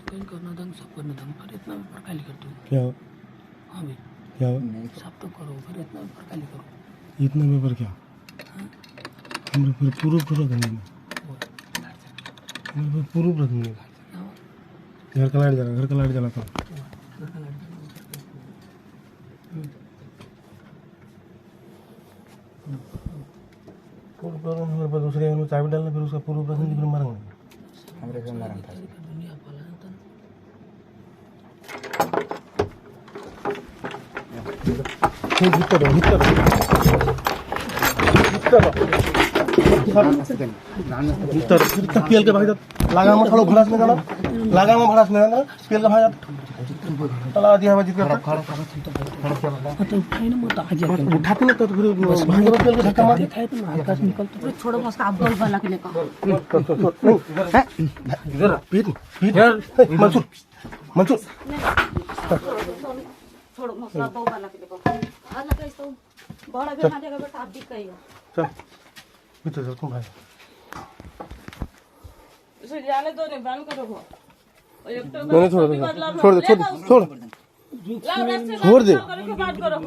कहीं करना दंग सब करना दंग पर इतना भी प्रकाली करते हो क्या हाँ भाई क्या सब तो करो फिर इतना भी प्रकाली करो इतना पेपर क्या हमरे फिर पूरा देंगे हमरे पूरा देंगे घर का लाइट जला था पूरा मेरे पर दूसरे में चाबी डालना फिर उसका पूरा प्रश्न फिर मारेंगे हमरे को मारन था दुनिया पाला था भीतर पीएल के भाई लगा में खड़ो भड़ास में जाना लगा में भड़ास में जाना पीएल का भाई तला दिया बाजी कर तो उठाई ना मत आज उठाते ना तो फिर भाई का पीएल का धक्का मार दिखाए तो आकाश निकलता पूरे छोड़ो मस्का अब बोल वाला के लेकर इधर पीट मंसूर छोड़ो मस्का बोल वाला के लेकर आज लगा इस तो बड़ा भी ना जगह बेटा आप भी कहिए चल भीतर चल तुम भाई इसे जाने दो नहीं बंद करो वो एक तो छोड़ दे लाओ, छोड़ दे करके बात करो